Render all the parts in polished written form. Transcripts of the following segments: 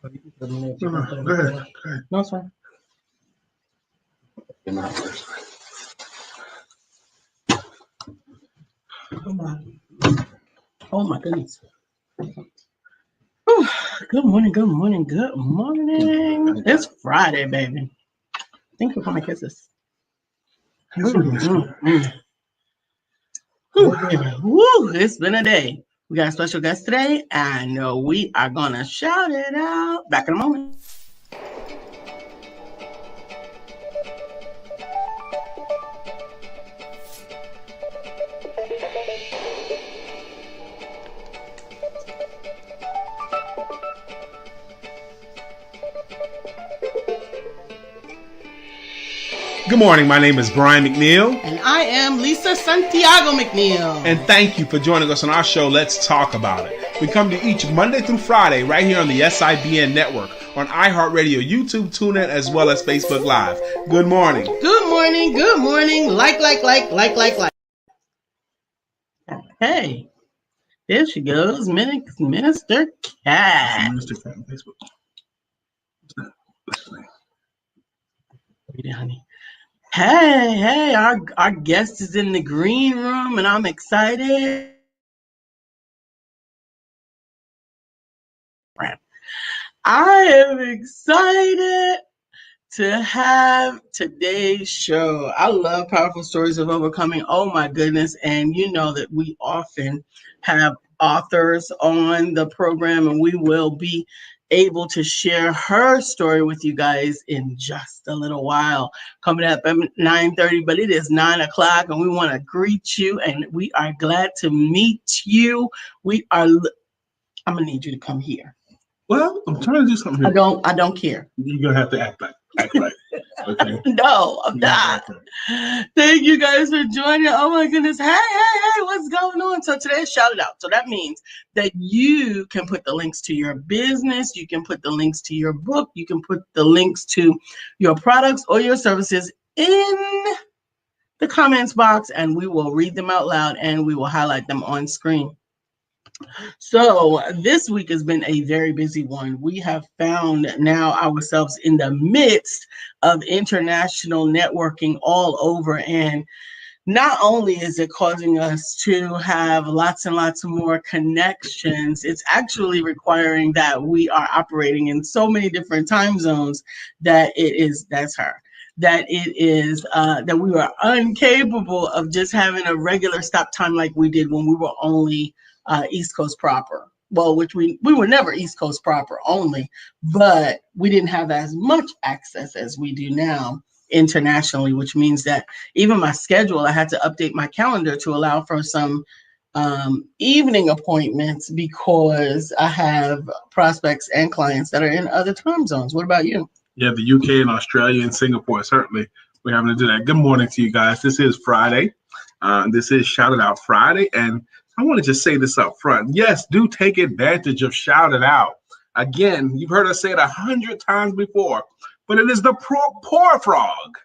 No, go ahead. No, it's fine. Oh my goodness. Whew. Good morning, good morning, good morning. It's Friday, baby. Thank you for my kisses. Woo, it's been a day. We got a special guest today, and we are gonna shout it out. Back in a moment. Good morning. My name is Brian McNeil. And I am Lisa Santiago McNeil. And thank you for joining us on our show, Let's Talk About It. We come to each Monday through Friday right here on the SIBN network, on iHeartRadio, YouTube, TuneIn, as well as Facebook Live. Good morning. Good morning. Good morning. Like. Hey, there she goes, Minister Cat. Minister Cat on Facebook. Read it, honey. Hey, our guest is in the green room, and I'm excited. I am excited to have today's show. I love powerful stories of overcoming. Oh my goodness. And you know that we often have authors on the program, and we will be able to share her story with you guys in just a little while. Coming up at 9:30, but it is 9 o'clock, and we want to greet you, and we are glad to meet you. I'm gonna need you to come here. Well, I'm trying to do something here. I don't care. You're gonna have to act like. Okay. No, I'm not. Thank you guys for joining. Oh my goodness. Hey, what's going on? So today's shout it out. So that means that you can put the links to your business, you can put the links to your book, you can put the links to your products or your services in the comments box, and we will read them out loud and we will highlight them on screen. So this week has been a very busy one. We have found now ourselves in the midst of international networking all over. And not only is it causing us to have lots and lots more connections, it's actually requiring that we are operating in so many different time zones that that we were incapable of just having a regular stop time like we did when we were only East Coast proper. Well, which we were never East Coast proper only, but we didn't have as much access as we do now internationally, which means that even my schedule, I had to update my calendar to allow for some evening appointments because I have prospects and clients that are in other time zones. What about you? Yeah, the UK and Australia and Singapore, certainly we're having to do that. Good morning to you guys. This is Friday. This is Shout It Out Friday, and I want to just say this up front. Yes, do take advantage of Shout It Out. Again, you've heard us say it 100 times before, but it is the poor frog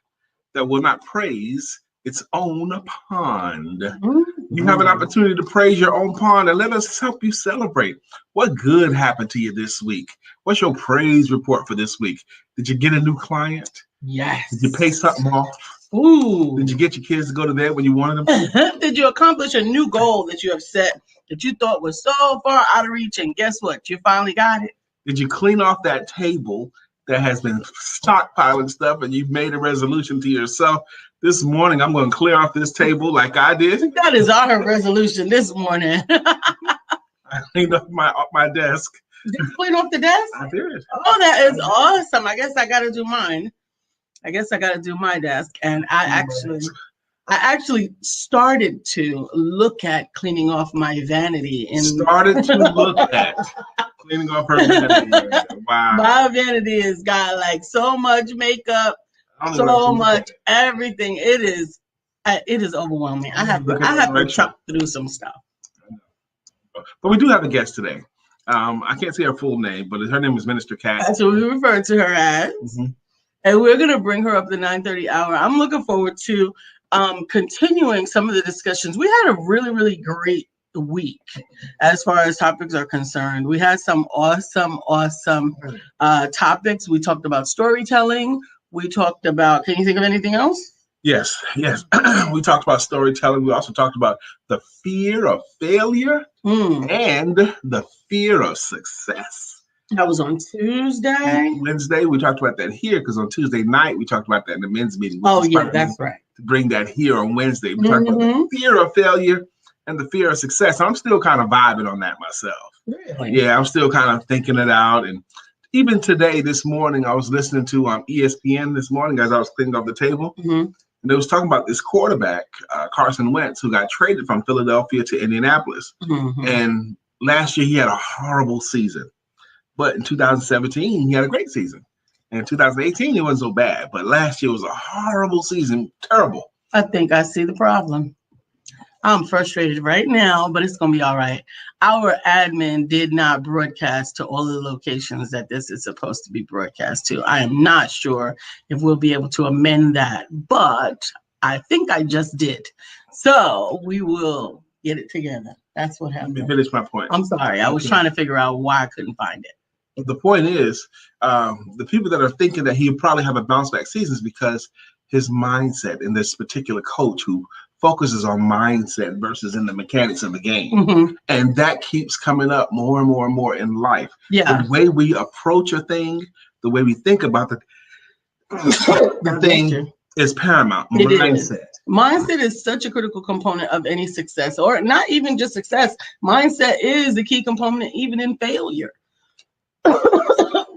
that will not praise its own pond. Mm-hmm. You have an opportunity to praise your own pond, and let us help you celebrate. What good happened to you this week? What's your praise report for this week? Did you get a new client? Yes. Did you pay something off? Ooh. Did you get your kids to go to bed when you wanted them? Did you accomplish a new goal that you have set that you thought was so far out of reach, and guess what? You finally got it. Did you clean off that table that has been stockpiling stuff, and you've made a resolution to yourself? This morning, I'm going to clear off this table like I did. That is our resolution this morning. I cleaned up my desk. Did you clean off the desk? I did. Oh, that is awesome. I guess I got to do mine. I guess I got to do my desk. And I actually started to look at cleaning off my vanity. Started to look at cleaning off her vanity. Wow. My vanity has got like so much makeup, so much everything. It is overwhelming. I have to chop through some stuff. But we do have a guest today. I can't say her full name, but her name is Minister Cat. That's what we refer to her as. Mm-hmm. And we're going to bring her up the 9:30 hour. I'm looking forward to continuing some of the discussions. We had a really, really great week as far as topics are concerned. We had some awesome topics. We talked about storytelling. We talked about, can you think of anything else? Yes. We talked about storytelling. We also talked about the fear of failure and the fear of success. That was on Tuesday. Wednesday, we talked about that here because on Tuesday night, we talked about that in the men's meeting. Oh, yeah, that's right. To bring that here on Wednesday. We talked about the fear of failure and the fear of success. I'm still kind of vibing on that myself. Really? Yeah, I'm still kind of thinking it out. And even today, this morning, I was listening to ESPN this morning as I was cleaning up the table. And they was talking about this quarterback, Carson Wentz, who got traded from Philadelphia to Indianapolis. And last year, he had a horrible season. But in 2017, he had a great season. And in 2018, it wasn't so bad. But last year was a horrible season. Terrible. I think I see the problem. I'm frustrated right now, but it's going to be all right. Our admin did not broadcast to all of the locations that this is supposed to be broadcast to. I am not sure if we'll be able to amend that, but I think I just did. So we will get it together. That's what happened. Let me finish my point. I'm sorry. I was trying to figure out why I couldn't find it. The point is, the people that are thinking that he'll probably have a bounce back season is because his mindset and this particular coach who focuses on mindset versus in the mechanics of the game. And that keeps coming up more and more and more in life. Yeah. The way we approach a thing, the way we think about the thing is paramount. Mindset. Mindset is such a critical component of any success, or not even just success. Mindset is the key component even in failure.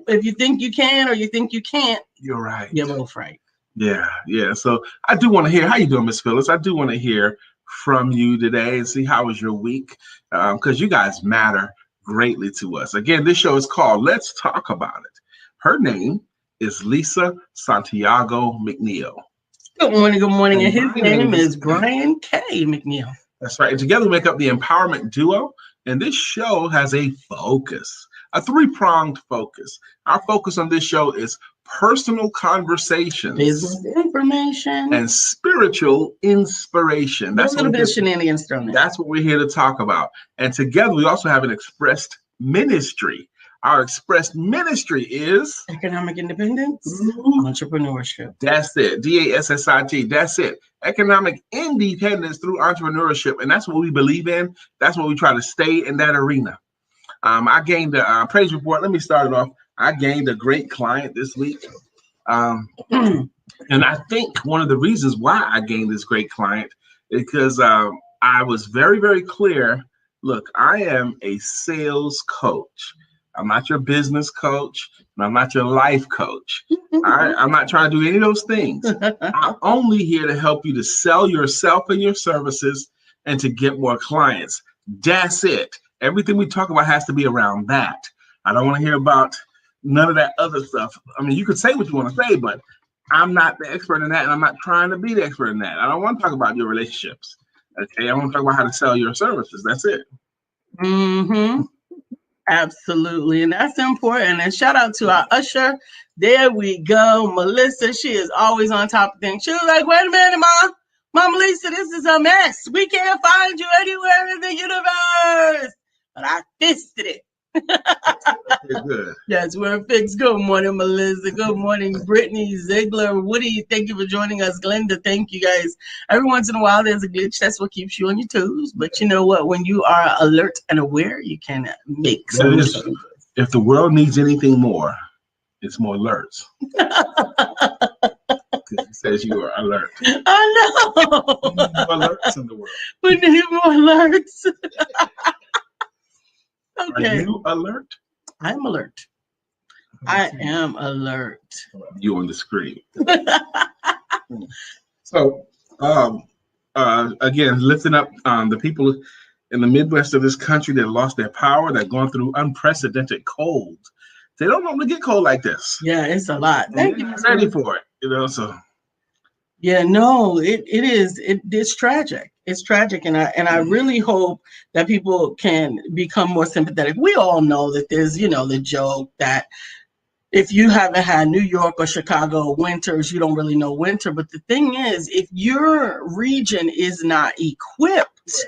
If you think you can or you think you can't, you're right. You're both right. Yeah. So I do want to hear, how you doing, Miss Phyllis? I do want to hear from you today and see how was your week, because you guys matter greatly to us. Again, this show is called Let's Talk About It. Her name is Lisa Santiago McNeil. Good morning. And his name is Brian K. McNeil. That's right. And together we make up the empowerment duo. And this show has a focus, a three-pronged focus. Our focus on this show is personal conversations, business information, and spiritual inspiration. That's a little bit of shenanigans thrown in. That's what we're here to talk about. And together we also have an expressed ministry. Our expressed ministry is economic independence, entrepreneurship. That's it. DASSIT. That's it. Economic independence through entrepreneurship. And that's what we believe in. That's what we try to stay in that arena. I gained a praise report. Let me start it off. I gained a great client this week. And I think one of the reasons why I gained this great client is because I was very, very clear. Look, I am a sales coach. I'm not your business coach, and I'm not your life coach. I'm not trying to do any of those things. I'm only here to help you to sell yourself and your services and to get more clients. That's it. Everything we talk about has to be around that. I don't want to hear about none of that other stuff. I mean, you could say what you want to say, but I'm not the expert in that, and I'm not trying to be the expert in that. I don't want to talk about your relationships. Okay, I want to talk about how to sell your services. That's it. Absolutely. And that's important. And shout out to our usher. There we go. Melissa, she is always on top of things. She was like, wait a minute, Mom Lisa, this is a mess. We can't find you anywhere in the universe. But I fixed it. Good. Yes, we're fixed. Good morning, Melissa. Good morning, Brittany, Ziegler, Woody. Thank you for joining us. Glenda, thank you guys. Every once in a while, there's a glitch. That's what keeps you on your toes. But you know what? When you are alert and aware, you can make some changes. If the world needs anything more, it's more alerts. It says you are alert. I know. We need more alerts in the world. We need more alerts. Okay. Are you alert? I'm alert. I am alert. You on the screen. So, again, lifting up the people in the Midwest of this country that lost their power, that gone through unprecedented cold. They don't normally get cold like this. Yeah, it's a lot. Thank you. Ready for it, so. Yeah, no, it is. It's tragic. It's tragic, and I really hope that people can become more sympathetic. We all know that there's, the joke that if you haven't had New York or Chicago winters, you don't really know winter. But the thing is, if your region is not equipped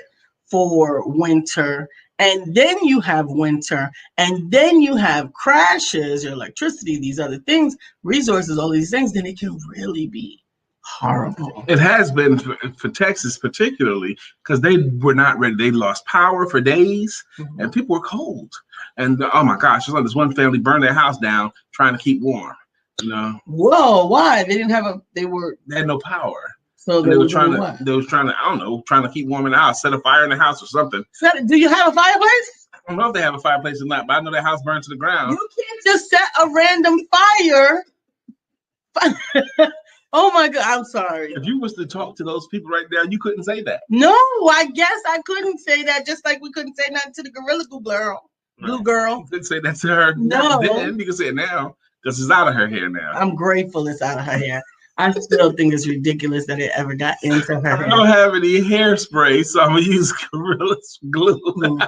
for winter, and then you have winter, and then you have crashes, your electricity, these other things, resources, all these things, then it can really be horrible. It has been for Texas particularly because they were not ready. They lost power for days, and people were cold. And oh my gosh, this one family burned their house down trying to keep warm. You know. Whoa! Why? They didn't have they had no power. So they were trying to. They was trying to. I don't know, trying to keep warm in the house, set a fire in the house or something. Do you have a fireplace? I don't know if they have a fireplace or not, but I know their house burned to the ground. You can't just set a random fire. Oh my God, I'm sorry. If you was to talk to those people right now, you couldn't say that. No, I guess I couldn't say that, just like we couldn't say nothing to the Gorilla Glue girl. Blue girl. You couldn't say that to her. No. Then you can say it now because it's out of her hair now. I'm grateful it's out of her hair. I still think it's ridiculous that it ever got into her hair. I don't have any hairspray, so I'm going to use Gorilla Glue.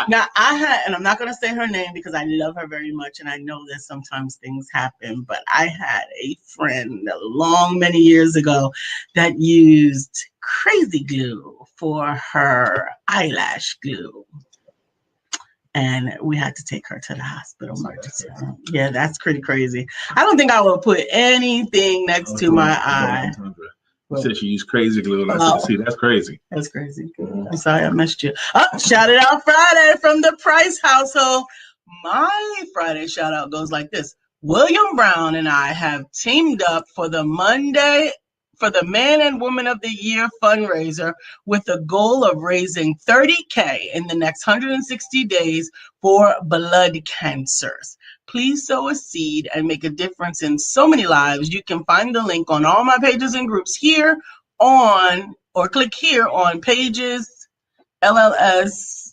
Now, and I'm not going to say her name because I love her very much, and I know that sometimes things happen, but I had a friend many years ago that used crazy glue for her eyelash glue. And we had to take her to the hospital. Yeah, that's pretty crazy. I don't think I would put anything next to my eye. You said she used crazy glue. And I said, see, that's crazy. That's crazy. I'm sorry I missed you. Shout it out Friday from the Price household. My Friday shout out goes like this. William Brown and I have teamed up for the Man and Woman of the Year fundraiser with the goal of raising $30,000 in the next 160 days for blood cancers. Please sow a seed and make a difference in so many lives. You can find the link on all my pages and groups here or click here on pages, lls.org/m.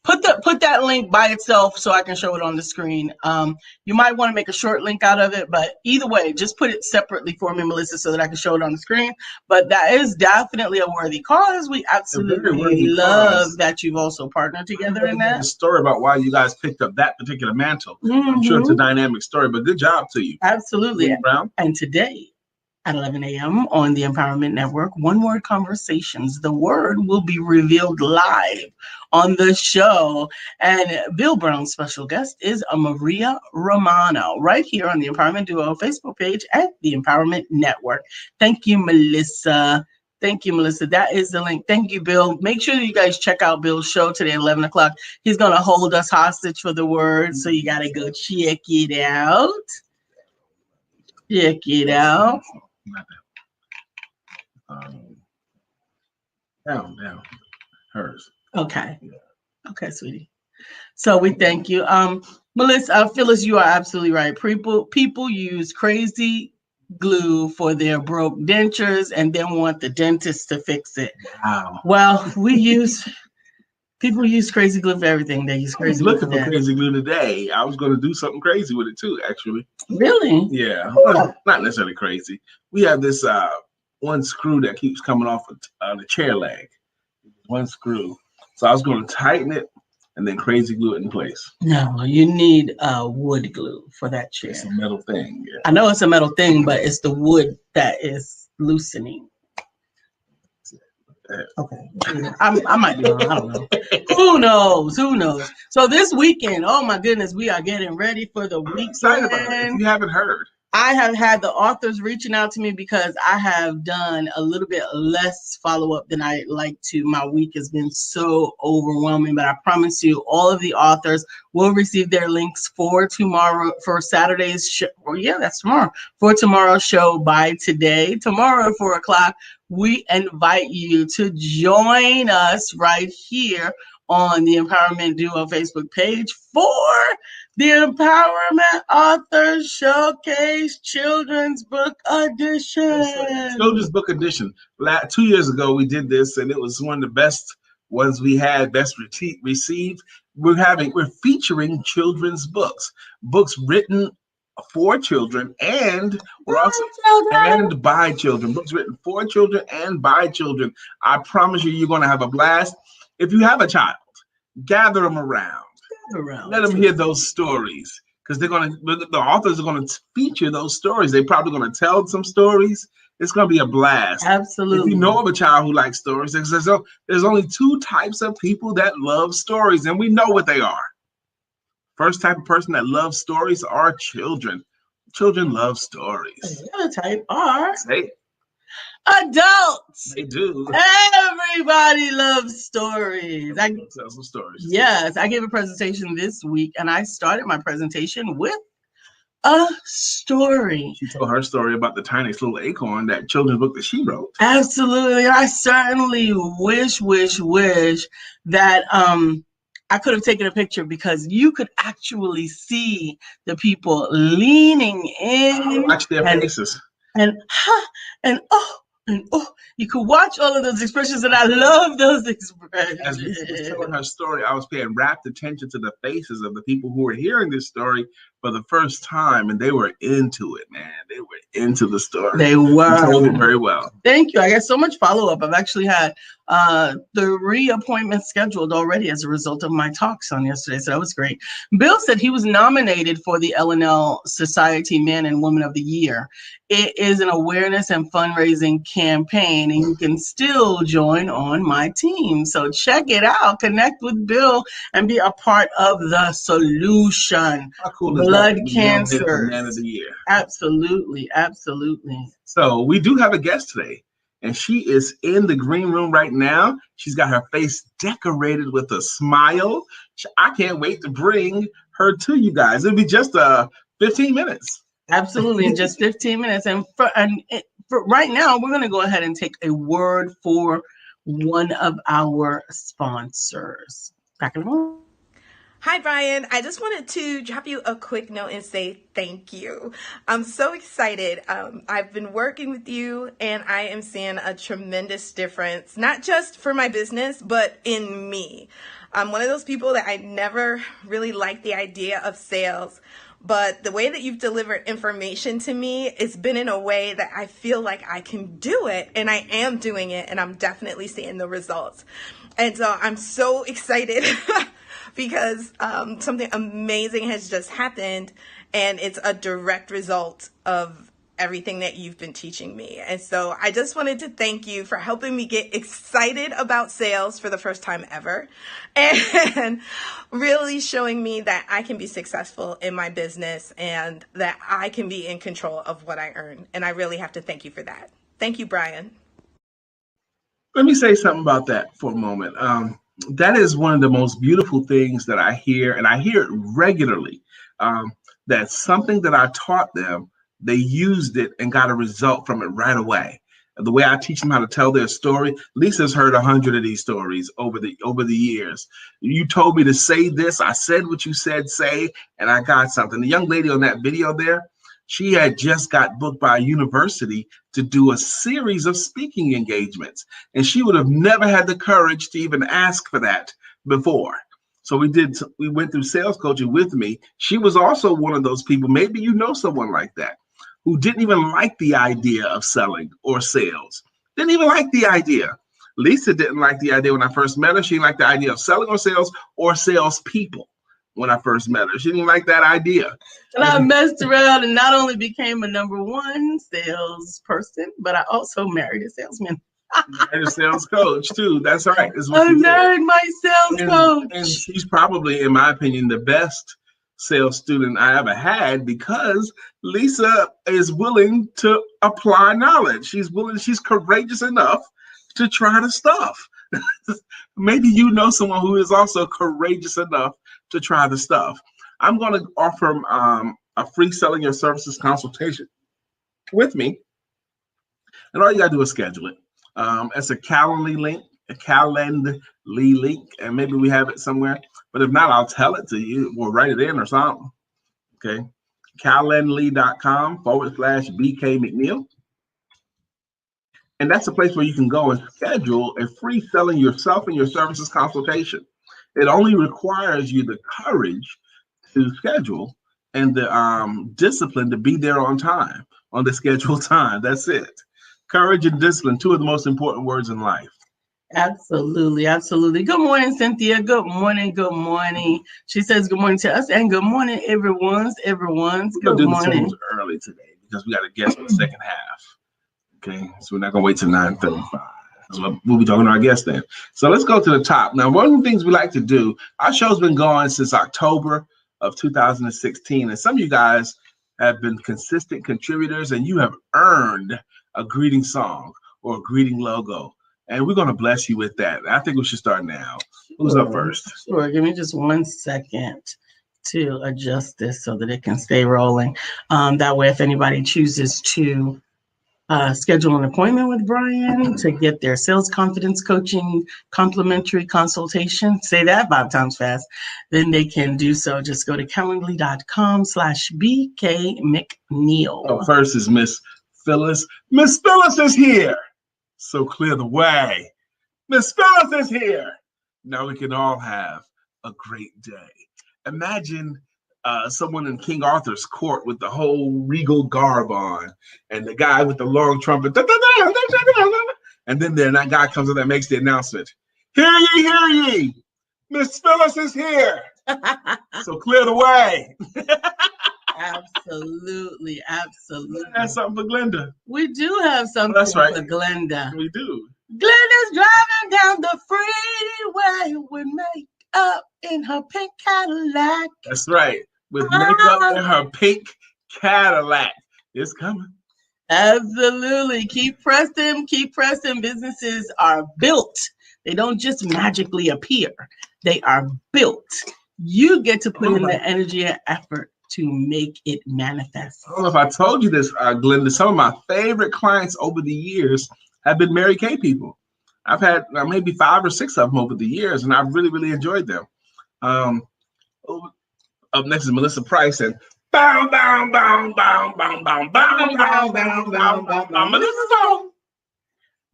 Put that link by itself so I can show it on the screen. You might want to make a short link out of it, but either way, just put it separately for me, Melissa, so that I can show it on the screen. But that is definitely a worthy cause. We absolutely love that you've also partnered together in that. A story about why you guys picked up that particular mantle. I'm sure it's a dynamic story, but good job to you. Absolutely. And today, at 11 a.m. on the Empowerment Network, One Word Conversations. The word will be revealed live on the show. And Bill Brown's special guest is Maria Romano, right here on the Empowerment Duo Facebook page at the Empowerment Network. Thank you, Melissa. Thank you, Melissa. That is the link. Thank you, Bill. Make sure that you guys check out Bill's show today at 11 o'clock. He's going to hold us hostage for the word, so you got to go check it out. Check it out. Down, hers. Okay. Okay, sweetie. So we thank you. Melissa, Phyllis, you are absolutely right. People use crazy glue for their broke dentures and then want the dentist to fix it. Wow. Well, people use crazy glue for everything. They use crazy glue. Looking for crazy glue today. I was going to do something crazy with it too, actually. Really? Yeah. Not necessarily crazy. We have this one screw that keeps coming off the chair leg. One screw. So I was going to tighten it and then crazy glue it in place. No, you need wood glue for that chair. It's a metal thing. Yeah. I know it's a metal thing, but it's the wood that is loosening. Okay. I might be wrong. I don't know. Who knows? So this weekend, oh my goodness, we are getting ready for the weekend. If you haven't heard. I have had the authors reaching out to me because I have done a little bit less follow-up than I like to. My week has been so overwhelming, but I promise you all of the authors will receive their links for Saturday's show. Well, yeah, that's tomorrow. For tomorrow's show by today. Tomorrow at 4 o'clock, we invite you to join us right here on the Empowerment Duo Facebook page for the Empowerment Authors Showcase Children's Book Edition. Children's Book Edition. 2 years ago, we did this, and it was one of the best ones we had, best received. We're featuring children's books written for children and and by children. Books written for children and by children. I promise you're going to have a blast. If you have a child, gather them around. Let them hear those stories, because the authors are going to feature those stories. They're probably going to tell some stories, It's going to be a blast. Absolutely. If you know of a child who likes stories, there's only two types of people that love stories, and we know what they are. First type of person that loves stories are children. Children love stories. The other type are Say adults. They do. Everybody loves stories. Tell some stories. Yes, I gave a presentation this week, and I started my presentation with a story. She told her story about the tiniest little acorn, that children's book that she wrote. Absolutely. I certainly wish that I could have taken a picture, because you could actually see the people leaning in. Watch their faces. And you could watch all of those expressions, and I love those expressions. As she was telling her story, I was paying rapt attention to the faces of the people who were hearing this story for the first time, and they were into it, man. They were into the story. They were. You told it very well. Thank you. I got so much follow-up. I've actually had 3 appointments scheduled already as a result of my talks on yesterday, so that was great. Bill said he was nominated for the L&L Society Man and Woman of the Year. It is an awareness and fundraising campaign, and you can still join on my team. So check it out. Connect with Bill and be a part of the solution. How cool is Blood that? cancer. Man of the Year. Absolutely. Absolutely. So we do have a guest today, and she is in the green room right now. She's got her face decorated with a smile. I can't wait to bring her to you guys. It'll be just 15 minutes. Absolutely, in just 15 minutes. And for right now, we're going to go ahead and take a word for one of our sponsors. Back in a moment. Hi, Brian. I just wanted to drop you a quick note and say thank you. I'm so excited. I've been working with you, and I am seeing a tremendous difference, not just for my business, but in me. I'm one of those people that I never really liked the idea of sales, but the way that you've delivered information to me, it's been in a way that I feel like I can do it, and I am doing it, and I'm definitely seeing the results. And so I'm so excited because something amazing has just happened, and it's a direct result of everything that you've been teaching me. And so I just wanted to thank you for helping me get excited about sales for the first time ever, and really showing me that I can be successful in my business and that I can be in control of what I earn. And I really have to thank you for that. Thank you, Brian. Let me say something about that for a moment. That is one of the most beautiful things that I hear, and I hear it regularly. That's something that I taught them. They used it and got a result from it right away. The way I teach them how to tell their story, Lisa's heard 100 of these stories over the years. You told me to say this, I said what you said, say, and I got something. The young lady on that video there, she had just got booked by a university to do a series of speaking engagements, and she would have never had the courage to even ask for that before. So we went through sales coaching with me. She was also one of those people, maybe you know someone like that, who didn't even like the idea of selling or sales. Didn't even like the idea. Lisa didn't like the idea when I first met her. She didn't like the idea of selling or salespeople when I first met her. She didn't like that idea. And I messed around and not only became a #1 salesperson, but I also married a salesman. Married a sales coach too. That's right. I married my sales coach. And she's probably, in my opinion, the best sales student I ever had, because Lisa is willing to apply knowledge. She's courageous enough to try the stuff. Maybe you know someone who is also courageous enough to try the stuff. I'm going to offer a free selling your services consultation with me, and all you got to do is schedule it. It's a Calendly link, and maybe we have it somewhere. But if not, I'll tell it to you. We'll write it in or something. Okay. Calendly.com/BK McNeil. And that's a place where you can go and schedule a free selling yourself and your services consultation. It only requires you the courage to schedule and the discipline to be there on time, on the scheduled time. That's it. Courage and discipline, 2 of the most important words in life. Absolutely, absolutely. Good morning, Cynthia. Good morning, good morning. She says good morning to us, and good morning, everyone's. Good morning. Early today because we got a guest in the second half. Okay, so we're not gonna wait till 9:35. We'll be talking to our guest then. So let's go to the top. Now, one of the things we like to do, our show's been going since October of 2016, and some of you guys have been consistent contributors, and you have earned a greeting song or a greeting logo, and we're going to bless you with that. I think we should start now. Who's up first? Sure. Give me just 1 second to adjust this so that it can stay rolling. That way, if anybody chooses to schedule an appointment with Brian to get their sales confidence coaching complimentary consultation, say that 5 times fast, then they can do so. Just go to calendly.com/BKMcNeil. Oh, first is Miss Phyllis. Miss Phyllis is here. So clear the way. Miss Phyllis is here. Now we can all have a great day. Imagine someone in King Arthur's court with the whole regal garb on, and the guy with the long trumpet, and then that guy comes up and makes the announcement. Hear ye, hear ye. Miss Phyllis is here. So clear the way. Absolutely. That's something for Glenda. We do have something for Glenda. We do. Glenda's driving down the freeway with makeup in her pink Cadillac. That's right. With makeup in her pink Cadillac. It's coming. Absolutely. Keep pressing. Businesses are built. They don't just magically appear. They are built. You get to put in the energy and effort to make it manifest. I don't know if I told you this, Glenda. Some of my favorite clients over the years have been Mary Kay people. I've had maybe 5 or 6 of them over the years, and I've really, really enjoyed them. Up next is Melissa Price, and bow, bow, bow, bow, bow, bow, bow, bow, bow, bow, bow. Melissa's on.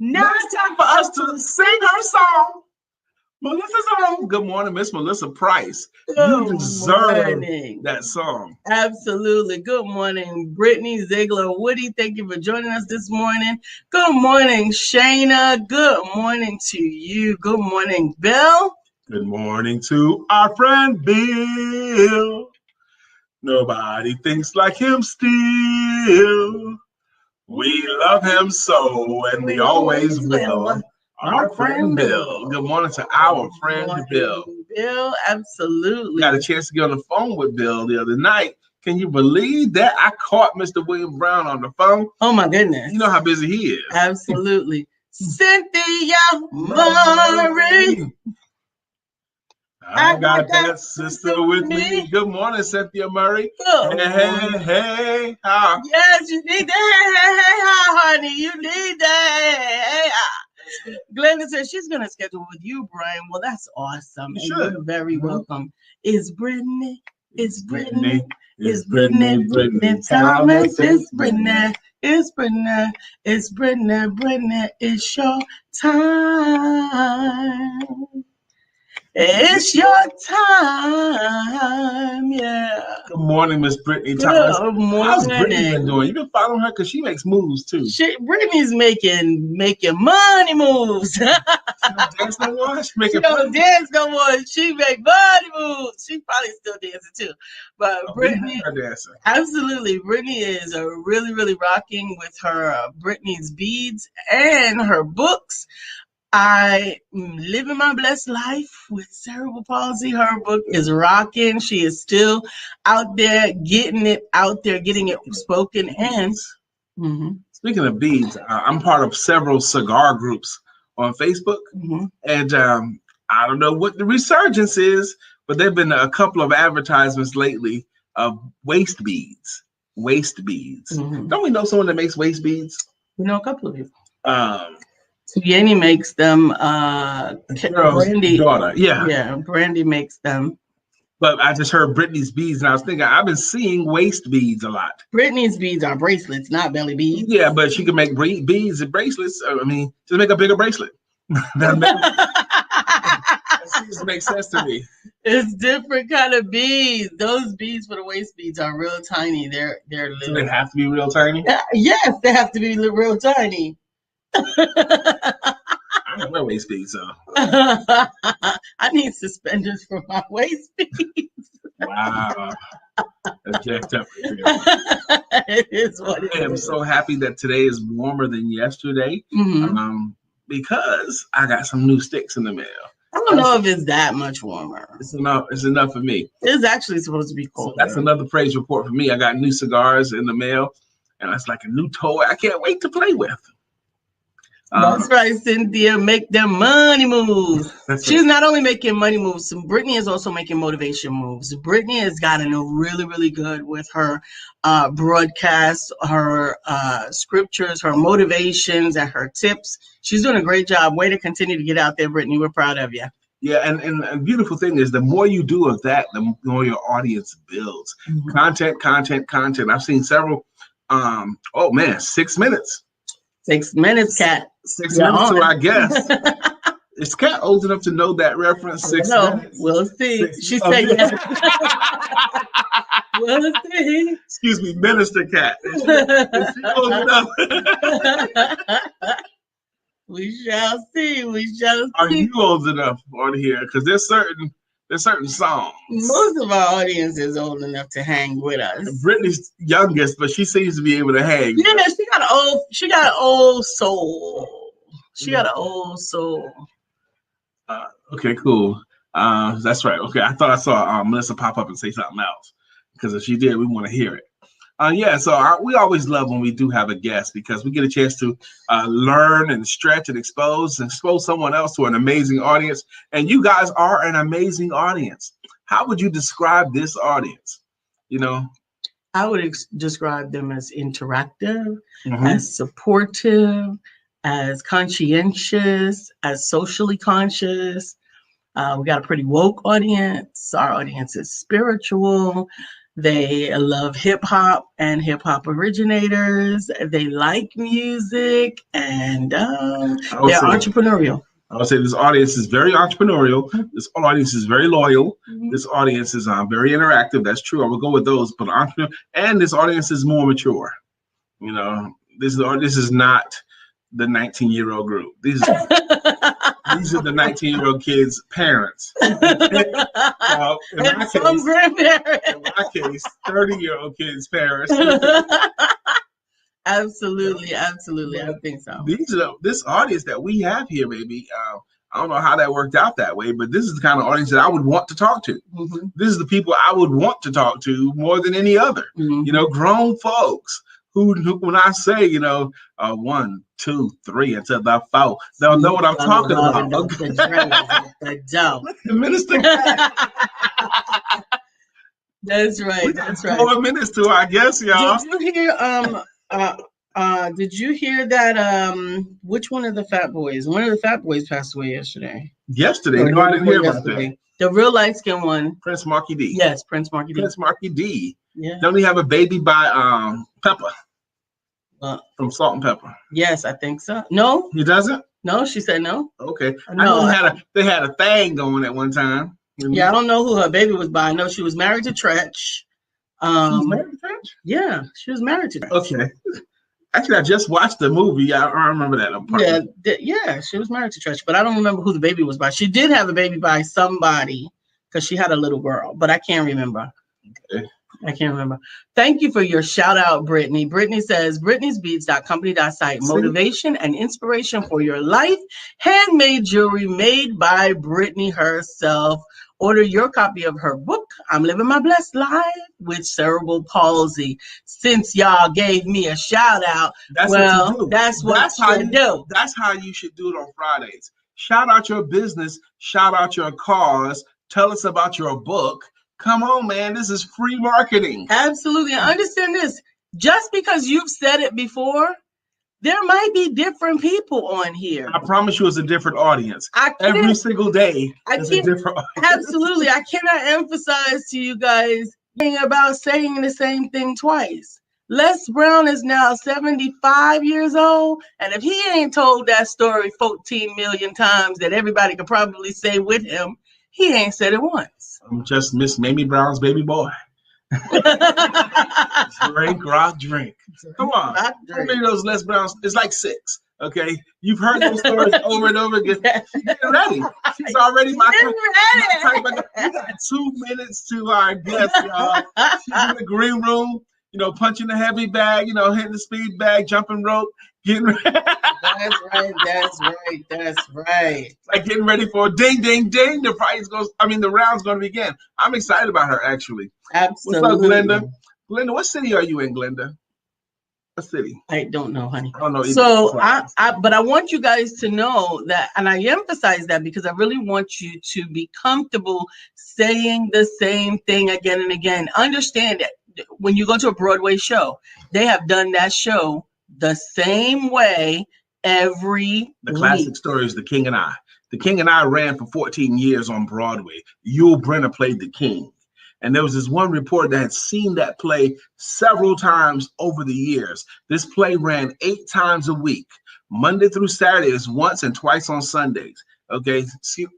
Now it's time for us to sing her song. Melissa's on. Good morning, Miss Melissa Price. You deserve that song. Absolutely. Good morning, Brittany Ziegler Woody. Thank you for joining us this morning. Good morning, Shayna. Good morning to you. Good morning, Bill. Good morning to our friend Bill. Nobody thinks like him still. We love him so, and we always will. Our friend Bill. Good morning to our friend Bill. Bill, absolutely. Got a chance to get on the phone with Bill the other night. Can you believe that? I caught Mr. William Brown on the phone. Oh, my goodness. You know how busy he is. Absolutely. Cynthia Murray. I got that sister with me. Good morning, Cynthia Murray. Hey. Yes, you need that. Hey, honey. You need that. Hey, Glenda says she's going to schedule with you, Brian. Well, that's awesome. You're very welcome. Is Brittany Thomas. It's Brittany. It's your time. It's your time, yeah. Good morning, Miss Brittany Thomas. Good morning. How's Brittany been doing? You been following her because she makes moves too. Brittany's making money moves. She don't dance no more. She don't dance no more. She make money moves. She probably still dancing too. But Brittany, absolutely. Brittany is really, really rocking with her Brittany's beads and her books. I am living my blessed life with cerebral palsy. Her book is rocking. She is still out there getting it spoken. And speaking of beads, I'm part of several cigar groups on Facebook. And I don't know what the resurgence is, but there have been a couple of advertisements lately of waist beads. Don't we know someone that makes waist beads? We know a couple of people. Yanni makes them. Brandy, daughter, yeah, Brandy makes them. But I just heard Brittany's beads, and I was thinking I've been seeing waist beads a lot. Brittany's beads are bracelets, not belly beads. Yeah, but she can make beads and bracelets. I mean, just make a bigger bracelet. That seems to make sense to me. It's different kind of beads. Those beads for the waist beads are real tiny. They're little. So they have to be real tiny? Yes, they have to be real tiny. I don't wear waist beads, so. I need suspenders for my waist beads. Wow. jacked up right there. It is what it I am is. so happy that today is warmer than yesterday, because I got some new sticks in the mail. I don't know if it's that much warmer. It's enough. It's enough for me. It's actually supposed to be So colder. that's another praise report for me. I got new cigars in the mail, and it's like a new toy I can't wait to play with. That's right, Cynthia. Make them money moves. She's right. not only making money moves, Brittany is also making motivation moves. Brittany has gotten really, really good with her broadcast, her scriptures, her motivations, and her tips. She's doing a great job. Way to continue to get out there, Brittany. We're proud of you. Yeah, and the beautiful thing is the more you do of that, the more your audience builds. Content. I've seen several. 6 minutes. 6 minutes, Kat. 6 minutes, so I guess. Is Kat old enough to know that reference? 6 minutes. We'll see. She said yes. We'll see. Excuse me, Minister Kat. Is she old enough? We shall see. We shall see. Are you old enough on here? Because there's certain songs. Most of our audience is old enough to hang with us. Brittany's youngest, but she seems to be able to hang. Yeah, she got an old soul. She got an old soul. Okay, cool. That's right. Okay, I thought I saw Melissa pop up and say something else, because if she did, we want to hear it. We always love when we do have a guest, because we get a chance to learn and stretch and expose someone else to an amazing audience. And you guys are an amazing audience. How would you describe this audience? I would describe them as interactive, as supportive, as conscientious, as socially conscious. We got a pretty woke audience. Our audience is spiritual. They love hip hop and hip hop originators. They like music, and they're entrepreneurial. I would say this audience is very entrepreneurial. This audience is very loyal. This audience is very interactive. That's true. I would go with those. But entrepreneur, and this audience is more mature. This is not the 19-year-old group. These are the 19-year-old kids' parents. In my case, 30-year-old kids' parents. Absolutely. I think so. This audience that we have here, baby. I don't know how that worked out that way, but this is the kind of audience that I would want to talk to. This is the people I would want to talk to more than any other. Grown folks. Who, when I say, 1, 2, 3 until the 4, they'll know what I'm talking about. The minister. That's right. That's right. 4 minutes to, I guess, y'all. Did you hear that? Which one of the Fat Boys? One of the Fat Boys passed away yesterday. Yesterday? No, I didn't hear about that. The real light skinned one. Prince Marky D. Yes, Prince Marky D. Prince Marky D. Yeah. Don't he have a baby by Pepper? From Salt and Pepper. Yes, I think so. No, he doesn't. No, she said no. Okay, no. I know they had a thing going at one time. Yeah, I don't know who her baby was by. I know she was married to Tretch. She was married to Tretch? Yeah, she was married to Tretch. Okay. Actually, I just watched the movie. I remember that. Yeah, she was married to Tretch, but I don't remember who the baby was by. She did have a baby by somebody because she had a little girl, but I can't remember. Okay. I can't remember. Thank you for your shout out, Brittany. Brittany says, Brittany'sBeads.company.site. Motivation and inspiration for your life. Handmade jewelry made by Brittany herself. Order your copy of her book, I'm Living My Blessed Life with Cerebral Palsy. Since y'all gave me a shout out, that's what you do. That's how you do. That's how you should do it on Fridays. Shout out your business. Shout out your cause. Tell us about your book. Come on, man. This is free marketing. Absolutely. I understand this. Just because you've said it before, there might be different people on here. I promise you it's a different audience. Every single day it's a different audience. Absolutely. I cannot emphasize to you guys about saying the same thing twice. Les Brown is now 75 years old, and if he ain't told that story 14 million times that everybody could probably say with him, he ain't said it once. I'm just Miss Mamie Brown's baby boy. Drink, rock, drink. Come on. How many of those Les Browns? It's like 6. Okay, you've heard those stories over and over again. She's getting ready. She's already my type of. We got 2 minutes to our guest, y'all. She's in the green room, punching the heavy bag, hitting the speed bag, jumping rope, getting ready. That's right. Like getting ready for a ding, ding, ding. The round's going to begin. I'm excited about her, actually. Absolutely. What's up, Glenda? Glenda, what city are you in, Glenda? What city? I don't know, honey. I don't know either. So but I want you guys to know that, and I emphasize that because I really want you to be comfortable saying the same thing again and again. Understand that when you go to a Broadway show, they have done that show the same way every week. Classic story is The King and I. The King and I ran for 14 years on Broadway. Yul Brynner played the king. And there was this one reporter that had seen that play several times over the years. This play ran 8 times a week, Monday through Saturdays, once and twice on Sundays. Okay,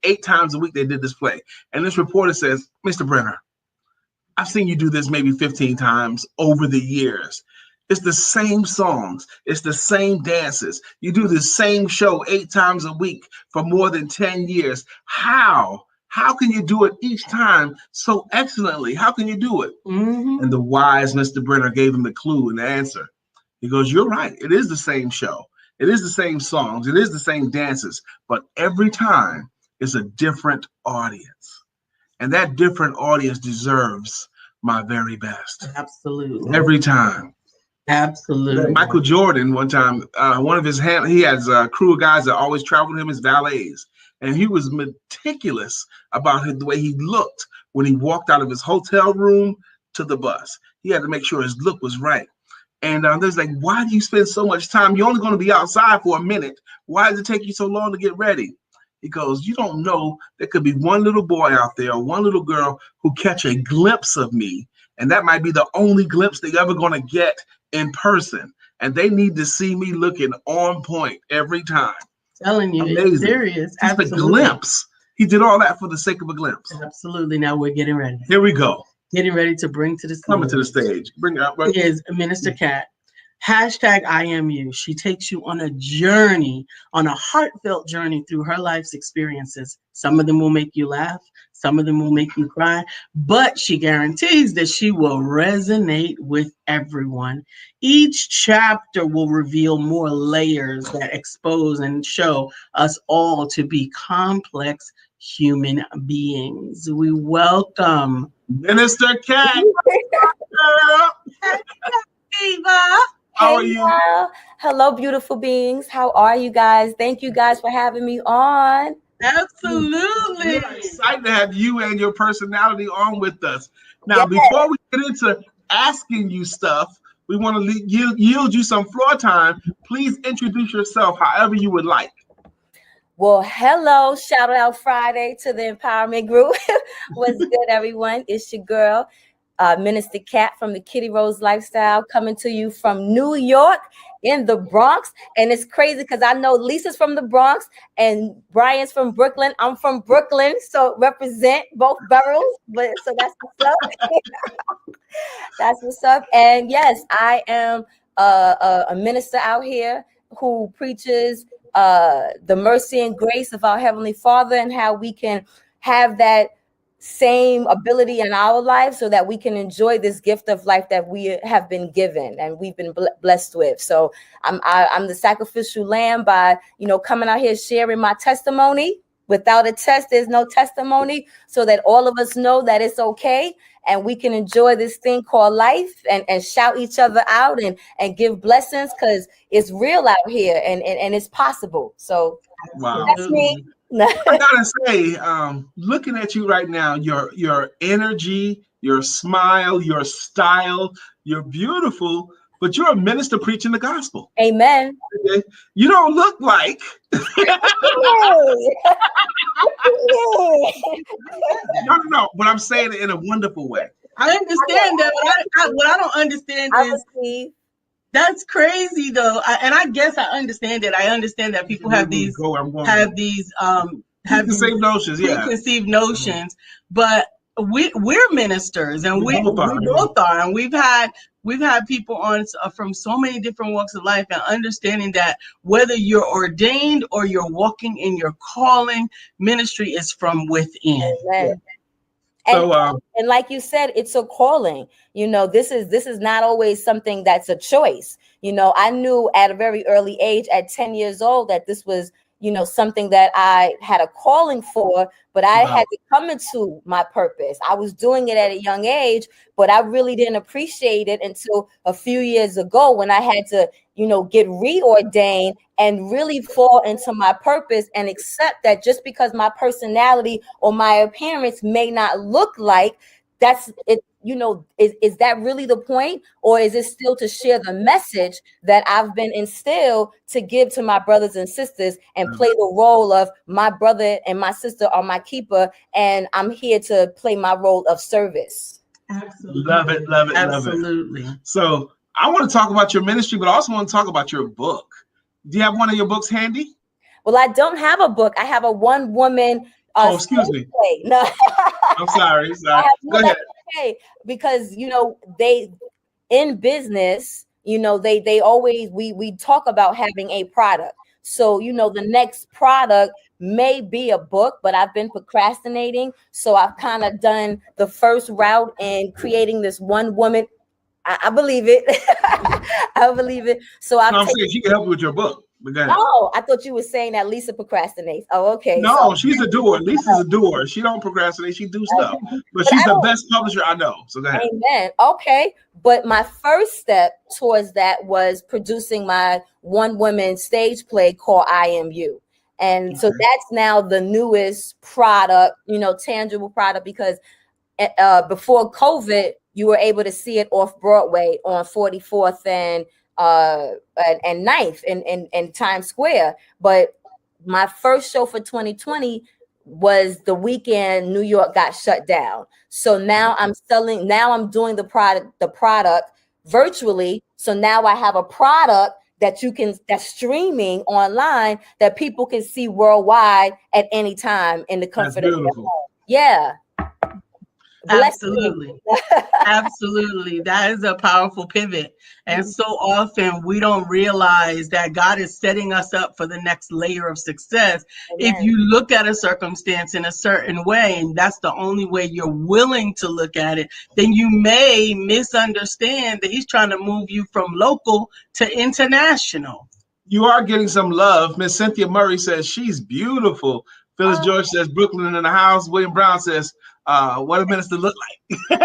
8 times a week they did this play. And this reporter says, Mr. Brynner, I've seen you do this maybe 15 times over the years. It's the same songs. It's the same dances. You do the same show 8 times a week for more than 10 years. How can you do it each time so excellently? How can you do it? Mm-hmm. And the wise Mr. Brynner gave him the clue and the answer. He goes, you're right. It is the same show. It is the same songs. It is the same dances. But every time it's a different audience. And that different audience deserves my very best. Absolutely. Every time. Absolutely. Michael Jordan, one time, one of his he has a crew of guys that always travel with him as valets. And he was meticulous about the way he looked when he walked out of his hotel room to the bus. He had to make sure his look was right. And there's like, why do you spend so much time? You're only going to be outside for a minute. Why does it take you so long to get ready? He goes, you don't know. There could be one little boy out there or one little girl who catch a glimpse of me. And that might be the only glimpse they're ever going to get in person. And they need to see me looking on point every time. Telling you, amazing. It's serious. Just a glimpse. He did all that for the sake of a glimpse. Absolutely. Now we're getting ready. Here we go. Getting ready to bring to the stage. Coming to the stage. Bring it up. Is Minister Cat. #IamYou. She takes you on a journey, on a heartfelt journey through her life's experiences. Some of them will make you laugh. Some of them will make you cry, but she guarantees that she will resonate with everyone. Each chapter will reveal more layers that expose and show us all to be complex human beings. We welcome Minister Cat. Eva. How are you? Y'all. Hello, beautiful beings. How are you guys? Thank you guys for having me on. Absolutely. We're excited to have you and your personality on with us. Now, before we get into asking you stuff, we want to yield you some floor time. Please introduce yourself however you would like. Well, hello. Shout out Friday to the Empowerment Group. What's good, everyone? It's your girl, Minister Cat from the Kitty Rose Lifestyle, coming to you from New York in the Bronx. And it's crazy because I know Lisa's from the Bronx and Brian's from Brooklyn. I'm from Brooklyn, so represent both boroughs. But so that's what's up. That's what's up. And yes, I am a minister out here who preaches the mercy and grace of our Heavenly Father and how we can have that same ability in our life so that we can enjoy this gift of life that we have been given and we've been blessed with. So I'm the sacrificial lamb by, coming out here sharing my testimony. Without a test, there's no testimony, so that all of us know that it's okay and we can enjoy this thing called life and shout each other out and give blessings because it's real out here and it's possible. So that's me. I gotta say, looking at you right now, your energy, your smile, your style, you're beautiful, but you're a minister preaching the gospel. Amen. Okay? You don't look like. No, but I'm saying it in a wonderful way. I understand that. What I don't understand is that's crazy though. And I guess I understand it. I understand that people have these preconceived notions, preconceived notions, but we're ministers and we both are, and we've had we've had people on from so many different walks of life, and understanding that whether you're ordained or you're walking in your calling, ministry is from within. Amen. So, And like you said, it's a calling. This is not always something that's a choice. I knew at a very early age, at 10 years old, that this was, something that I had a calling for, but I Wow. had to come into my purpose. I was doing it at a young age, but I really didn't appreciate it until a few years ago when I had to, get reordained and really fall into my purpose and accept that just because my personality or my appearance may not look like that's it, is that really the point, or is it still to share the message that I've been instilled to give to my brothers and sisters and play the role of my brother and my sister are my keeper, and I'm here to play my role of service. Absolutely. Love it, love it, Absolutely. love it. So I want to talk about your ministry, but I also want to talk about your book. Do you have one of your books handy? Well, I don't have a book. I have a one-woman excuse me. play. No. I'm sorry. Go ahead. Okay, because they in business, they always we talk about having a product. So the next product may be a book, but I've been procrastinating. So I've kind of done the first route in creating this one woman. I believe it. I believe it. So I'm saying she can help you with your book. Oh, I thought you were saying that Lisa procrastinates. Oh, okay. No, she's a doer. Lisa's a doer. She don't procrastinate. She do stuff. But she's the best publisher I know. So go ahead. Amen. Okay. But my first step towards that was producing my one-woman stage play called I Am You. And so that's now the newest product, tangible product, because before COVID, you were able to see it off Broadway on 44th and 9th in Times Square. But my first show for 2020 was the weekend New York got shut down. So now I'm doing the product virtually. So now I have a product that's streaming online that people can see worldwide at any time in the comfort of their home. Yeah. Absolutely. Absolutely. That is a powerful pivot. And so often we don't realize that God is setting us up for the next layer of success. Amen. If you look at a circumstance in a certain way, and that's the only way you're willing to look at it, then you may misunderstand that he's trying to move you from local to international. You are getting some love. Miss Cynthia Murray says she's beautiful. Phyllis George says Brooklyn in the house. William Brown says, what a minister look like.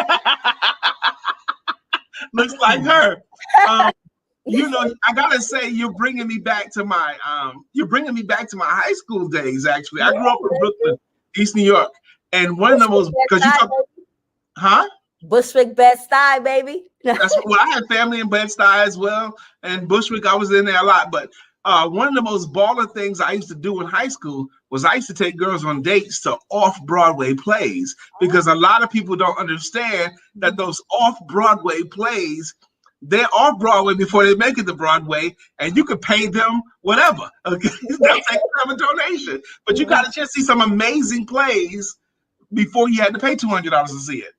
Looks like her. I gotta say, you're bringing me back to my high school days. Actually, I grew up in Brooklyn, East New York, and one of the most Bushwick, Bed-Stuy, baby. That's I had family in Bed-Stuy as well, and Bushwick. I was in there a lot, but one of the most baller things I used to do in high school was I used to take girls on dates to off-Broadway plays, because a lot of people don't understand that those off-Broadway plays, they're off-Broadway before they make it to Broadway, and you could pay them whatever. Okay, they'll take them a donation, but you got a chance to see some amazing plays before you had to pay $200 to see it.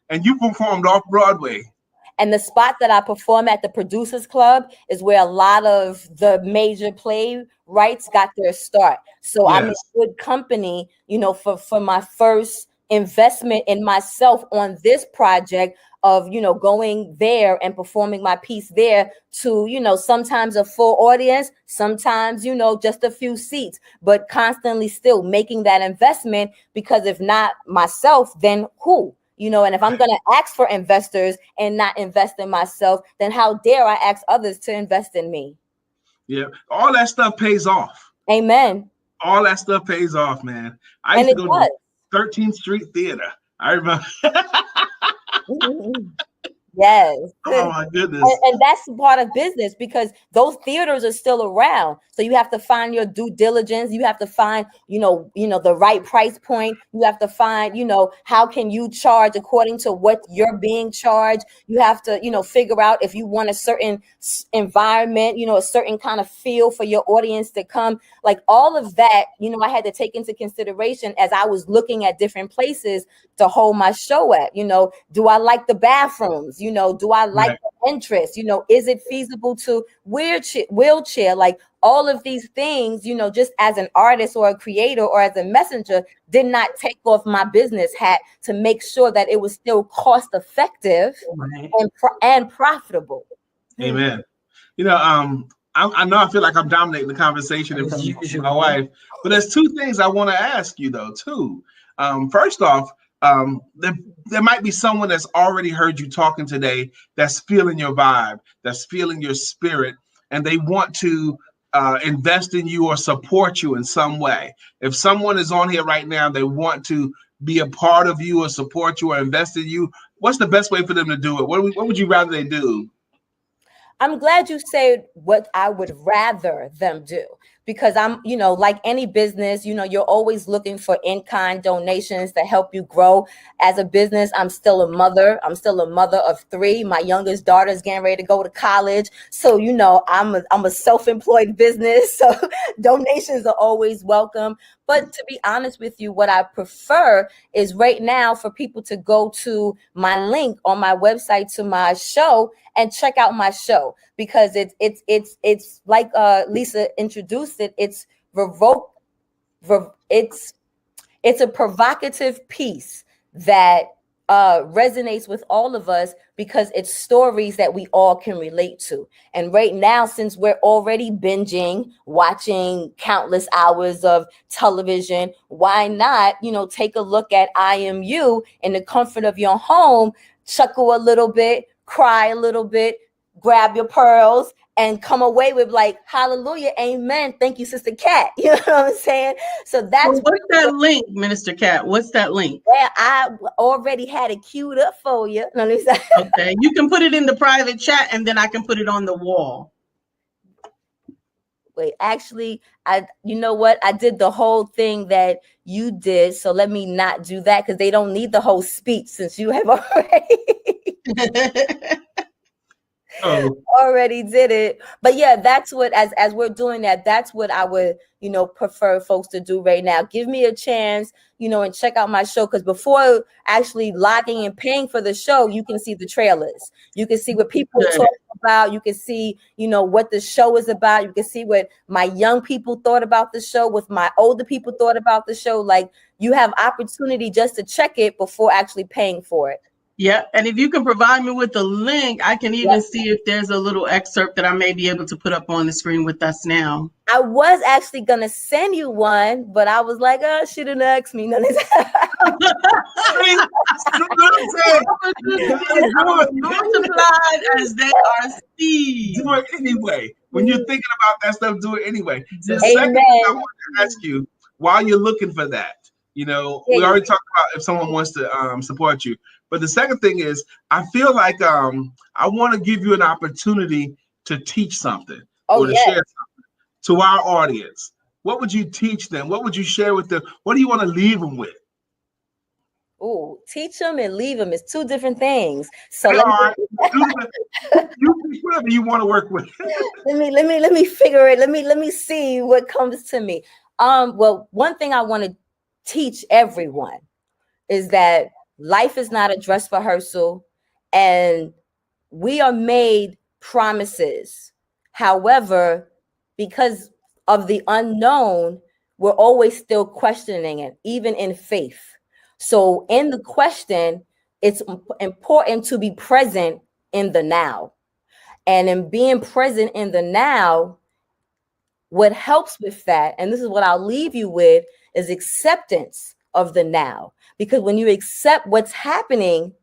And you performed off-Broadway. And the spot that I perform at, the Producers Club, is where a lot of the major playwrights got their start. So yes. I'm in good company, for my first investment in myself on this project of, going there and performing my piece there to, sometimes a full audience, sometimes, just a few seats, but constantly still making that investment, because if not myself, then who? And if I'm going to ask for investors and not invest in myself, then how dare I ask others to invest in me? Yeah, all that stuff pays off. Amen. All that stuff pays off, man. I used to go to 13th Street Theater. I remember. Yes. Oh my goodness. And that's part of business, because those theaters are still around. So you have to find your due diligence. You have to find, the right price point. You have to find, how can you charge according to what you're being charged. You have to, figure out if you want a certain environment, a certain kind of feel for your audience to come. Like all of that, I had to take into consideration as I was looking at different places to hold my show at. Do I like the bathrooms? Do I like Right. the interest? Is it feasible to wheelchair? Like all of these things, just as an artist or a creator or as a messenger, did not take off my business hat to make sure that it was still cost effective Right. and profitable. Amen. I know I feel like I'm dominating the conversation in As front of usual. my wife, but there's two things I want to ask you though too. First off, there might be someone that's already heard you talking today that's feeling your vibe, that's feeling your spirit, and they want to invest in you or support you in some way. If someone is on here right now, they want to be a part of you or support you or invest in you, what's the best way for them to do it? What would you rather they do? I'm glad you said what I would rather them do, because I'm, like any business, you're always looking for in-kind donations to help you grow as a business. I'm still a mother. I'm still a mother of 3. My youngest daughter's getting ready to go to college. So, I'm a self-employed business. So donations are always welcome. But to be honest with you, what I prefer is right now for people to go to my link on my website to my show and check out my show, because it's like Lisa introduced it. It's a provocative piece that resonates with all of us, because it's stories that we all can relate to. And right now, since we're already binging, watching countless hours of television, why not, take a look at I Am You in the comfort of your home, chuckle a little bit, cry a little bit, grab your pearls, and come away with like, hallelujah, amen. Thank you, Sister Cat. You know what I'm saying? So that's what's that link, Minister Cat? What's that link? where I already had it queued up for you. Okay, you can put it in the private chat, and then I can put it on the wall. Wait, actually, you know what? I did the whole thing that you did. So let me not do that, because they don't need the whole speech since you have already did it. But yeah, that's what, as we're doing that, that's what I would, prefer folks to do right now. Give me a chance, and check out my show, because before actually logging and paying for the show, you can see the trailers. You can see what people are talking about. You can see, what the show is about. You can see what my young people thought about the show, what my older people thought about the show. Like, you have opportunity just to check it before actually paying for it. Yeah, and if you can provide me with the link, I can even see if there's a little excerpt that I may be able to put up on the screen with us now. I was actually going to send you one, but I was like, oh, she didn't ask me. Multiplied as they are seen. Do it anyway. When you're thinking about that stuff, do it anyway. The Amen. second thing I want to ask you, while you're looking for that, we already talked about if someone wants to support you. But the second thing is, I feel like I want to give you an opportunity to teach something or to share something to our audience. What would you teach them? What would you share with them? What do you want to leave them with? Oh, teach them and leave them is 2 different things. So whatever you want to work with. let me figure it. Let me see what comes to me. Well, one thing I want to teach everyone is that life is not a dress rehearsal, and we are made promises. However, because of the unknown, we're always still questioning it, even in faith. So in the question, it's important to be present in the now. And in being present in the now, what helps with that, and this is what I'll leave you with, is acceptance of the now. Because when you accept what's happening,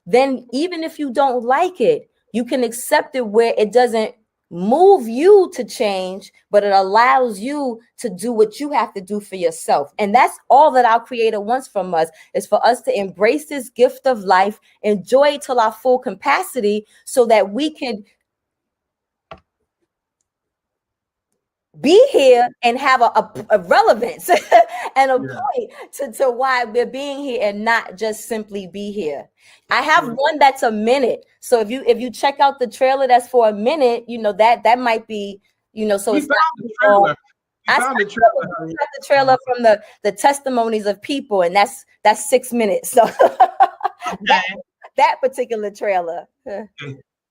then even if you don't like it, you can accept it where it doesn't move you to change, but it allows you to do what you have to do for yourself. And that's all that our Creator wants from us, is for us to embrace this gift of life, enjoy it till our full capacity, so that we can be here and have a relevance and a point to why we're being here, and not just simply be here. I have one that's a minute. So if you check out the trailer that's for a minute, that might be, so it's not. I got the trailer from the testimonies of people, and that's 6 minutes. So that particular trailer.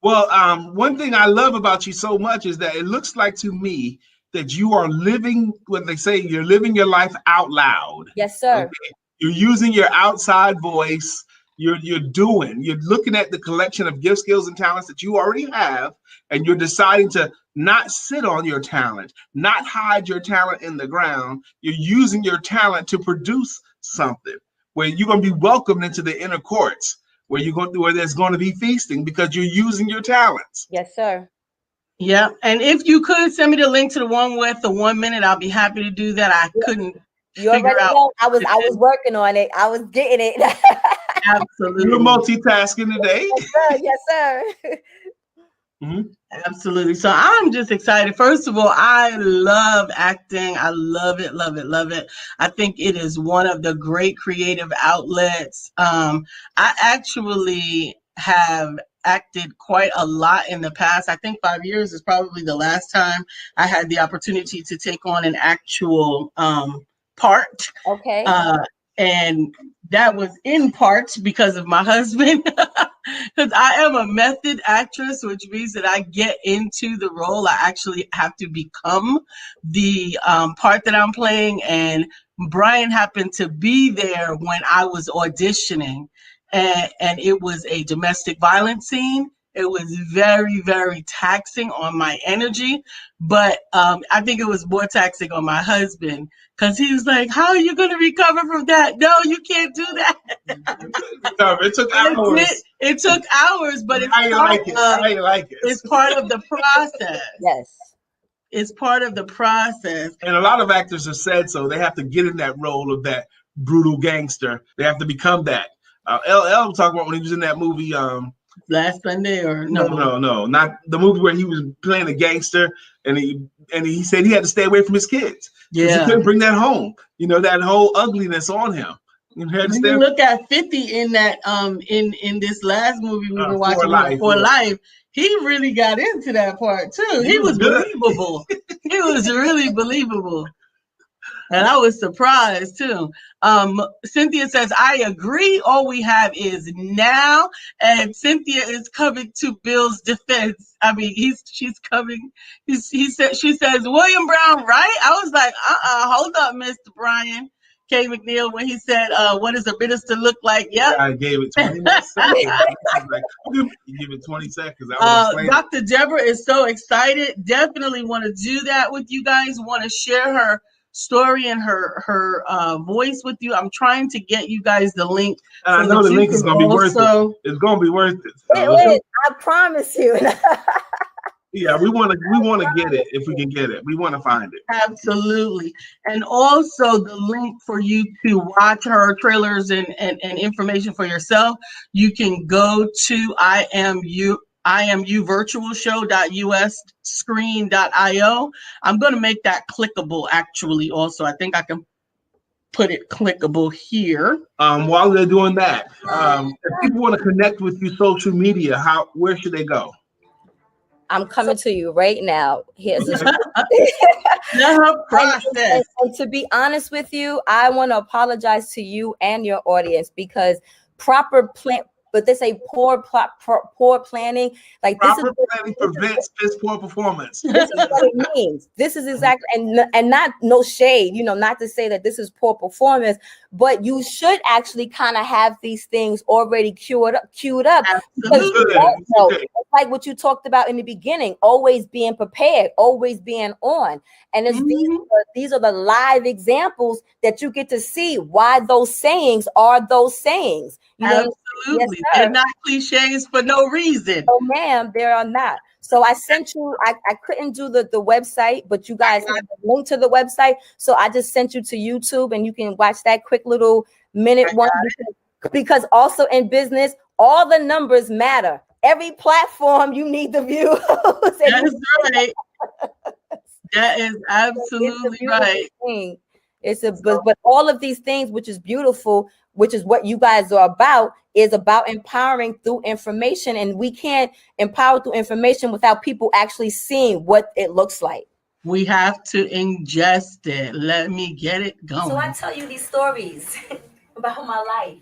Well, one thing I love about you so much is that it looks like to me that you are living what they say, you're living your life out loud. Yes, sir. Okay? You're using your outside voice. You're looking at the collection of gifts, skills, and talents that you already have, and you're deciding to not sit on your talent, not hide your talent in the ground. You're using your talent to produce something where you're going to be welcomed into the inner courts, where there's going to be feasting because you're using your talents. Yes, sir. Yeah, and if you could send me the link to the one with the 1 minute, I'll be happy to do that. I couldn't. You already know. I was working on it. I was getting it. Absolutely. You're multitasking today. Yes, sir. Yes, sir. Mm-hmm. Absolutely. So I'm just excited. First of all, I love acting. I love it, love it, love it. I think it is one of the great creative outlets. I actually have acted quite a lot in the past. I think 5 years is probably the last time I had the opportunity to take on an actual part. Okay. And that was in part because of my husband, because I am a method actress, which means that I get into the role. I actually have to become the part that I'm playing. And Brian happened to be there when I was auditioning, and it was a domestic violence scene. It was very, very taxing on my energy, but I think it was more taxing on my husband, because he was like, how are you going to recover from that? No, you can't do that. It took hours. It took hours, but it's it's part of the process. Yes. It's part of the process. And a lot of actors have said so. They have to get in that role of that brutal gangster. They have to become that. LL talking about when he was in that movie. Last Sunday or no, not the movie where he was playing a gangster, and he said he had to stay away from his kids. Yeah, he couldn't bring that home. That whole ugliness on him. When you look at 50 in that in this last movie we were watching, For Life, he really got into that part too. He was believable. He was really believable. And I was surprised too. Cynthia says, I agree. All we have is now. And Cynthia is coming to Bill's defense. I mean, she's coming. She says, William Brown, right? I was like, hold up, Mr. Brian K. McNeil, when he said, what does a minister look like? Yep. I gave it 20 seconds. You give it 20 seconds. Dr. Deborah is so excited. Definitely want to do that with you guys. Want to share her story and her voice with you. I'm trying to get you guys the link. I know the link is going to be worth it. It's going to be worth it. I promise you. Yeah, we want to get it if we can get it. We want to find it. Absolutely. And also the link for you to watch her trailers and information for yourself. You can go to imuvirtualshow.us screen.io. I'm going to make that clickable actually also. I think I can put it clickable here. While they're doing that, if people want to connect with you social media, where should they go? I'm coming to you right now. Here's a process. And to be honest with you, I want to apologize to you and your audience because proper plan. But they say poor planning. Like proper planning prevents piss poor performance. This is what it means. This is exactly, and not no shade, not to say that this is poor performance, but you should actually kind of have these things already queued up. Because it's like what you talked about in the beginning, always being prepared, always being on. And it's these are the live examples that you get to see why those sayings are those sayings. Absolutely. Yes, they're not cliches for no reason. Oh, ma'am, they are not. So I sent you, I couldn't do the website, but you guys have the link to the website. So I just sent you to YouTube and you can watch that quick little minute one because also in business, all the numbers matter. Every platform you need the views. That's right. That is absolutely right. Thing. But all of these things, which is beautiful, which is what you guys are about, is about empowering through information. And we can't empower through information without people actually seeing what it looks like. We have to ingest it. Let me get it going. So I tell you these stories about my life.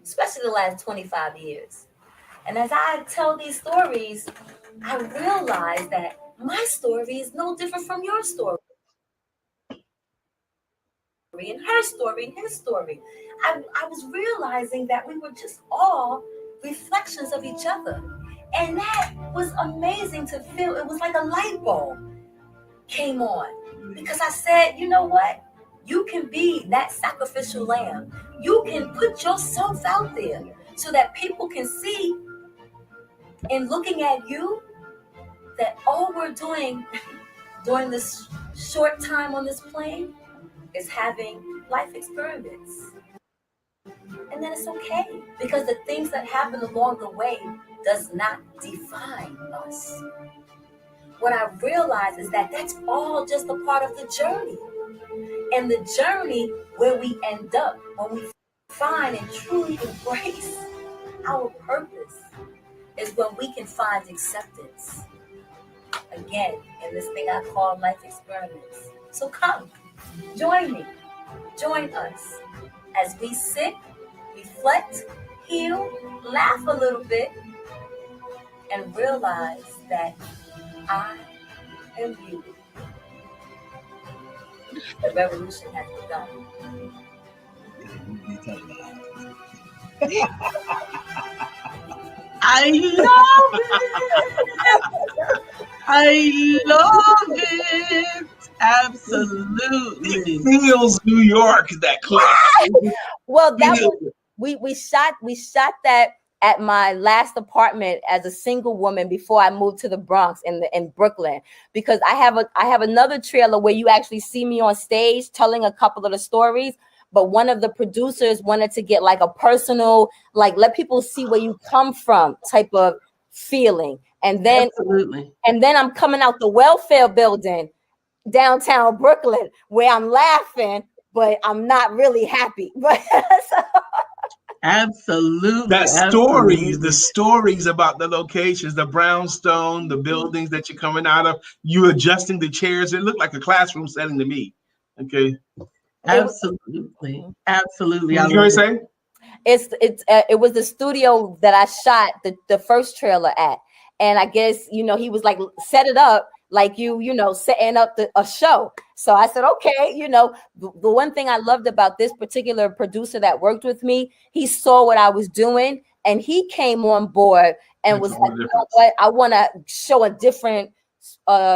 especially the last 25 years. And as I tell these stories, I realize that my story is no different from your story, and her story, and his story. I was realizing that we were just all reflections of each other. And that was amazing to feel. It was like a light bulb came on, because I said, you know what? You can be that sacrificial lamb. You can put yourself out there so that people can see, in looking at you, that all we're doing during this short time on this plane is having life experiments. And then it's okay, because the things that happen along the way does not define us. What I realize is that that's all just a part of the journey. And the journey where we end up, when we find and truly embrace our purpose, is when we can find acceptance. Again, in this thing I call life experiments. So come, join me, join us as we sit, reflect, heal, laugh a little bit, and realize that I am you. The revolution has begun. I love it. I love it. Absolutely. It feels New York, that clip. Well, that was we shot that at my last apartment as a single woman before I moved to the Bronx in Brooklyn, because I have another trailer where you actually see me on stage telling a couple of the stories. But one of the producers wanted to get like a personal, like, let people see where you come from type of feeling. And then Absolutely. And then I'm coming out the welfare building downtown Brooklyn where I'm laughing, but I'm not really happy. But Absolutely. That stories, the stories about the locations, the brownstone, the buildings that you're coming out of, you adjusting the chairs. It looked like a classroom setting to me. Okay. Absolutely. Absolutely. What you say? It was the studio that I shot the first trailer at. And I guess, he was like, set it up like setting up a show. So I said, okay, the one thing I loved about this particular producer that worked with me, he saw what I was doing and he came on board and was like, you know what, I want to show a different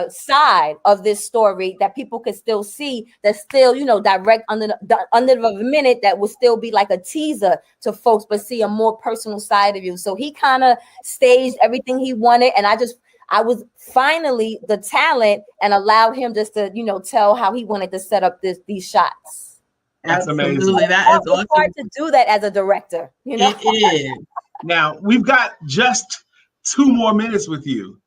side of this story that people could still see, that's still, direct under the minute, that would still be like a teaser to folks, but see a more personal side of you. So he kind of staged everything he wanted, and I was finally the talent and allowed him just to, tell how he wanted to set up these shots. That's Absolutely. amazing. That is awesome. It's hard to do that as a director, It is. Now we've got just 2 more minutes with you.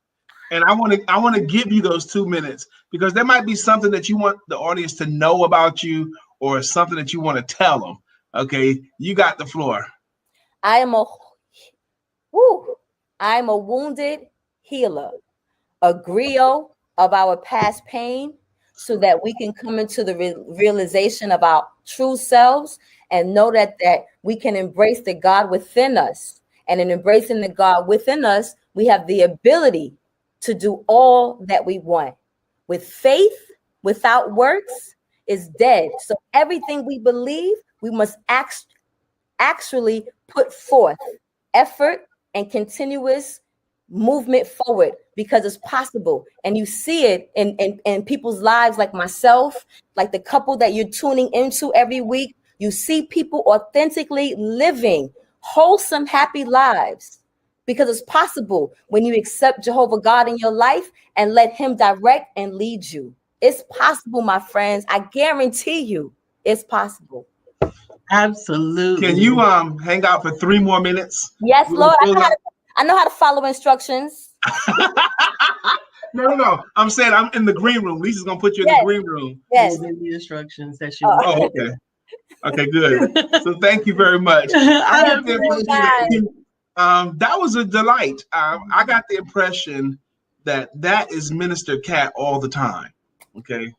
And I want to give you those 2 minutes, because there might be something that you want the audience to know about you, or something that you want to tell them. Okay, you got the floor. I am a wounded healer, a griot of our past pain, so that we can come into the realization of our true selves and know that we can embrace the God within us. And in embracing the God within us, we have the ability to do all that we want. With faith, without works, is dead. So everything we believe, we must actually put forth effort and continuous movement forward, because it's possible. And you see it in people's lives, like myself, like the couple that you're tuning into every week. You see people authentically living wholesome, happy lives. Because it's possible when you accept Jehovah God in your life and let him direct and lead you. It's possible, my friends. I guarantee you it's possible. Absolutely. Can you hang out for 3 more minutes? Yes, Lord. I know how to follow instructions. No. I'm saying I'm in the green room. Lisa's going to put you in the green room. Yes. The instructions that you Oh, okay. Okay, good. So thank you very much. That was a delight. I got the impression that is Minister Cat all the time. Okay.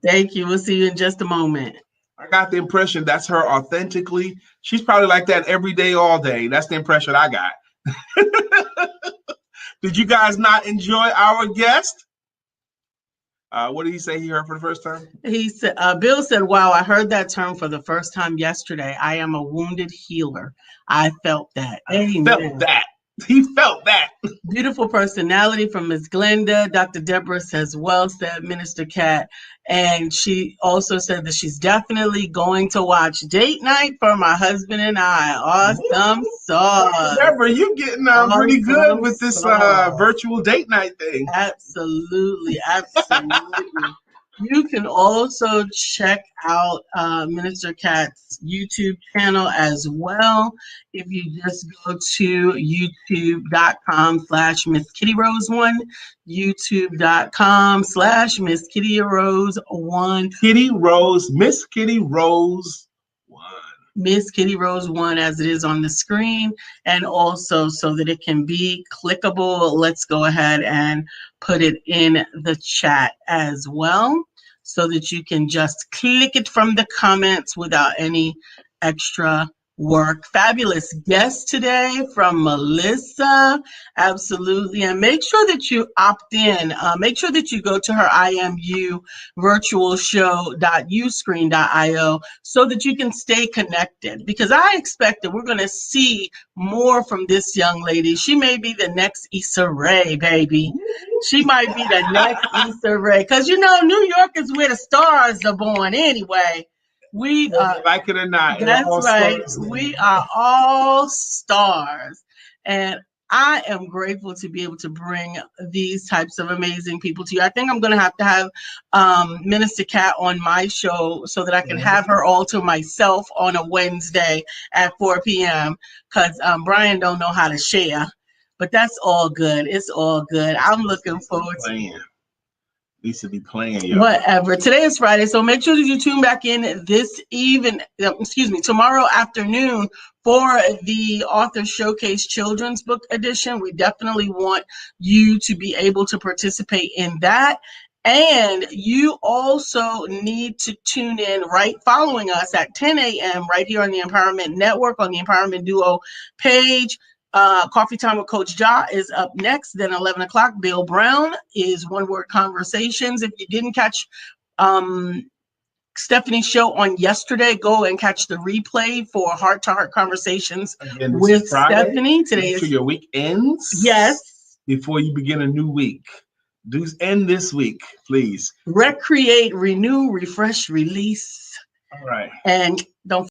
Thank you. We'll see you in just a moment. I got the impression that's her authentically. She's probably like that every day, all day. That's the impression I got. Did you guys not enjoy our guest? What did he say he heard for the first time? He said, Bill said, wow, I heard that term for the first time yesterday. I am a wounded healer. I felt that. Amen. Felt that. He felt that. Beautiful personality from Ms. Glenda. Dr. Deborah says, well said, Minister Cat. And she also said that she's definitely going to watch Date Night for my husband and I. Awesome sauce. Deborah, you're getting pretty good with this virtual date night thing. Absolutely. Absolutely. You can also check out Minister Cat's YouTube channel as well. If you just go to youtube.com/MissKittyRose1, youtube.com/MissKittyRose1. Kitty Rose, Miss Kitty Rose 1. Miss Kitty Rose 1 as it is on the screen, and also so that it can be clickable, let's go ahead and put it in the chat as well, so that you can just click it from the comments without any extra work. Fabulous guest today from Melissa. Absolutely. And make sure that you opt in. Make sure that you go to her IMU virtualshow.uscreen.io so that you can stay connected, because I expect that we're going to see more from this young lady. She may be the next Issa Rae, baby. She might be the next Issa Rae, because you know New York is where the stars are born anyway. We like it or not. That's right. We are all stars. And I am grateful to be able to bring these types of amazing people to you. I think I'm going to have Minister Cat on my show so that I can have her all to myself on a Wednesday at 4 p.m. because Brian don't know how to share. But that's all good. It's all good. I'm looking forward to Needs to be playing, yo. Whatever. Today is Friday, so make sure that you tune back in tomorrow afternoon for the Author Showcase Children's Book Edition. We definitely want you to be able to participate in that. And you also need to tune in right following us at 10 a.m. right here on the Empowerment Network on the Empowerment Duo page. Coffee Time with Coach Ja is up next. Then 11 o'clock, Bill Brown is One Word Conversations. If you didn't catch Stephanie's show on yesterday, go and catch the replay for Heart to Heart Conversations with Stephanie. Today is your week ends. Yes. Before you begin a new week. Do end this week, please. Recreate, renew, refresh, release. All right. And don't